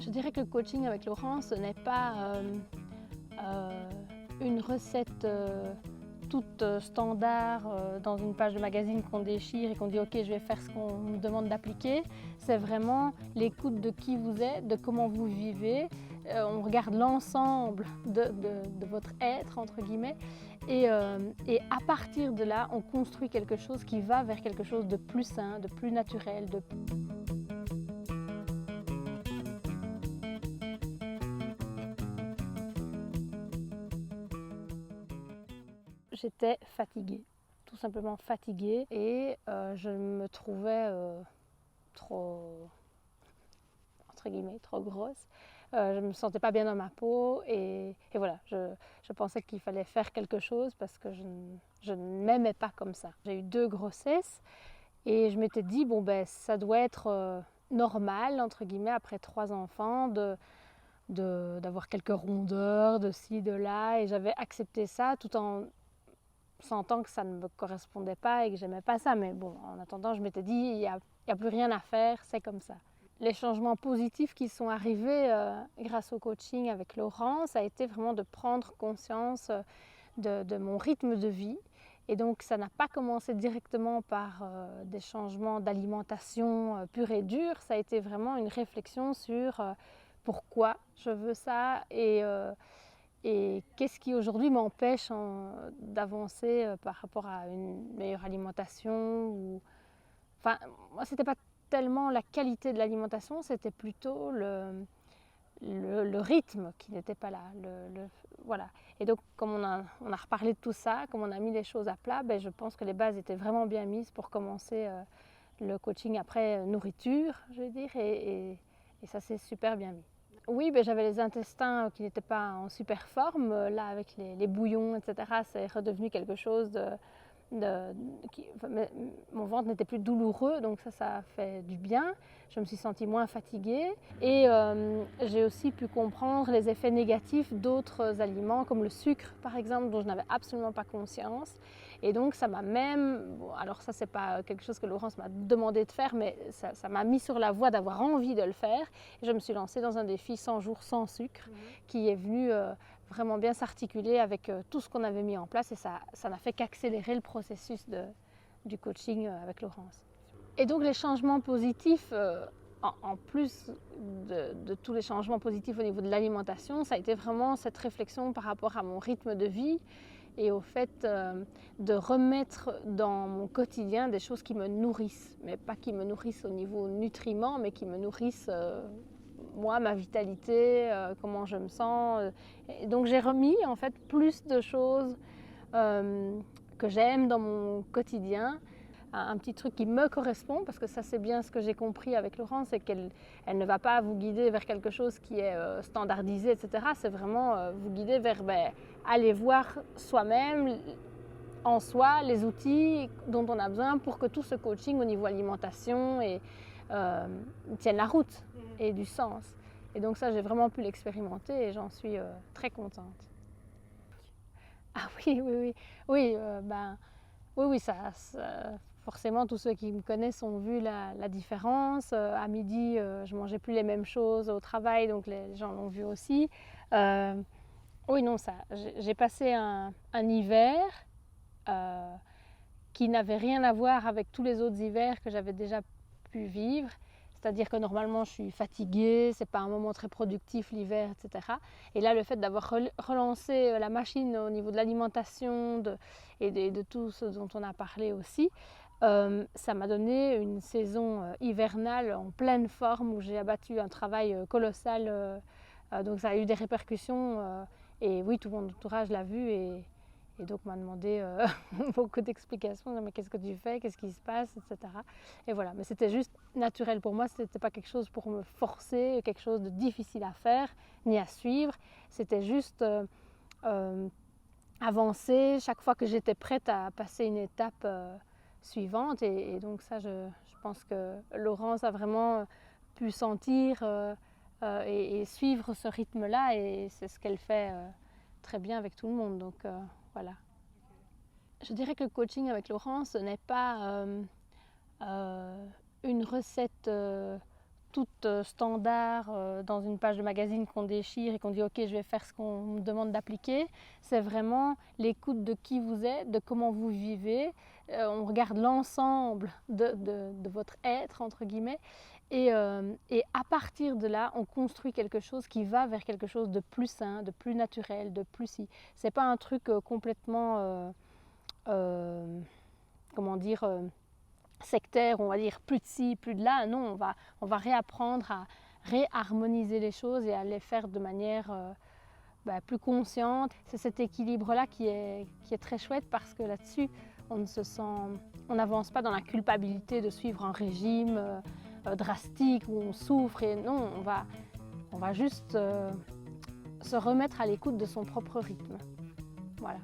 Je dirais que le coaching avec Laurent, ce n'est pas une recette toute standard dans une page de magazine qu'on déchire et qu'on dit ok, je vais faire ce qu'on me demande d'appliquer. C'est vraiment l'écoute de qui vous êtes, de comment vous vivez. On regarde l'ensemble de votre être, entre guillemets, et à partir de là, on construit quelque chose qui va vers quelque chose de plus sain, de plus naturel. J'étais fatiguée, tout simplement fatiguée, et je me trouvais trop, entre guillemets, trop grosse. Je ne me sentais pas bien dans ma peau et voilà, je pensais qu'il fallait faire quelque chose parce que je ne m'aimais pas comme ça. J'ai eu 2 grossesses et je m'étais dit, bon ben ça doit être normal, entre guillemets, après 3 enfants, d'avoir quelques rondeurs de ci, de là, et j'avais accepté ça tout en sentant que ça ne me correspondait pas et que j'aimais pas ça. Mais bon, en attendant, je m'étais dit, il y a plus rien à faire, c'est comme ça. Les changements positifs qui sont arrivés grâce au coaching avec Laurent, ça a été vraiment de prendre conscience de mon rythme de vie. Et donc ça n'a pas commencé directement par des changements d'alimentation pure et dure, ça a été vraiment une réflexion sur pourquoi je veux ça et qu'est-ce qui aujourd'hui m'empêche d'avancer par rapport à une meilleure alimentation Enfin, moi, c'était pas tellement la qualité de l'alimentation, c'était plutôt le rythme qui n'était pas là. Voilà. Et donc, comme on a reparlé de tout ça, comme on a mis les choses à plat, ben, je pense que les bases étaient vraiment bien mises pour commencer le coaching après nourriture, je vais dire, et ça s'est super bien mis. Oui, ben, j'avais les intestins qui n'étaient pas en super forme. Là, avec les bouillons, etc., c'est redevenu quelque chose mon ventre n'était plus douloureux, donc ça a fait du bien. Je me suis sentie moins fatiguée et j'ai aussi pu comprendre les effets négatifs d'autres aliments comme le sucre par exemple, dont je n'avais absolument pas conscience. Et donc ça m'a même, bon, alors ça c'est pas quelque chose que Laurence m'a demandé de faire, mais ça m'a mis sur la voie d'avoir envie de le faire. Et je me suis lancée dans un défi 100 jours sans sucre qui est venu vraiment bien s'articuler avec tout ce qu'on avait mis en place, et ça n'a fait qu'accélérer le processus du coaching avec Laurence. Et donc les changements positifs, en plus de tous les changements positifs au niveau de l'alimentation, ça a été vraiment cette réflexion par rapport à mon rythme de vie et au fait de remettre dans mon quotidien des choses qui me nourrissent, mais pas qui me nourrissent au niveau nutriments, mais qui me nourrissent moi, ma vitalité, comment je me sens. Et donc j'ai remis en fait plus de choses que j'aime dans mon quotidien. Un petit truc qui me correspond, parce que ça c'est bien ce que j'ai compris avec Laurence, c'est qu'elle ne va pas vous guider vers quelque chose qui est standardisé, etc. C'est vraiment vous guider vers aller voir soi-même, en soi, les outils dont on a besoin pour que tout ce coaching au niveau alimentation tienne la route et du sens. Et donc ça, j'ai vraiment pu l'expérimenter et j'en suis très contente. Ah oui, oui, oui. Oui, oui, forcément, tous ceux qui me connaissent ont vu la différence. À midi, je mangeais plus les mêmes choses au travail, donc les gens l'ont vu aussi. Oui, non, j'ai passé un hiver qui n'avait rien à voir avec tous les autres hivers que j'avais déjà pu vivre. C'est-à-dire que normalement je suis fatiguée, c'est pas un moment très productif l'hiver, etc. Et là, le fait d'avoir relancé la machine au niveau de l'alimentation et de tout ce dont on a parlé aussi, ça m'a donné une saison hivernale en pleine forme où j'ai abattu un travail colossal. Donc ça a eu des répercussions et oui, tout mon entourage l'a vu et donc m'a demandé beaucoup d'explications, mais qu'est-ce que tu fais, qu'est-ce qui se passe, etc. Et voilà, mais c'était juste naturel pour moi, c'était pas quelque chose pour me forcer, quelque chose de difficile à faire, ni à suivre. C'était juste avancer chaque fois que j'étais prête à passer une étape suivante. Et donc ça, je pense que Laurence a vraiment pu sentir et suivre ce rythme-là, et c'est ce qu'elle fait très bien avec tout le monde. Donc voilà. Je dirais que le coaching avec Laurence n'est pas une recette toute standard dans une page de magazine qu'on déchire et qu'on dit ok, je vais faire ce qu'on me demande d'appliquer. C'est vraiment l'écoute de qui vous êtes, de comment vous vivez. On regarde l'ensemble de votre être, entre guillemets, et à partir de là, on construit quelque chose qui va vers quelque chose de plus sain, de plus naturel, de plus si. C'est pas un truc complètement, comment dire, sectaire, on va dire plus de ci, plus de là. Non, on va réapprendre à réharmoniser les choses et à les faire de manière plus consciente. C'est cet équilibre-là qui est très chouette parce que là-dessus, on n'avance pas dans la culpabilité de suivre un régime drastique où on souffre. Et non, on va juste se remettre à l'écoute de son propre rythme. Voilà.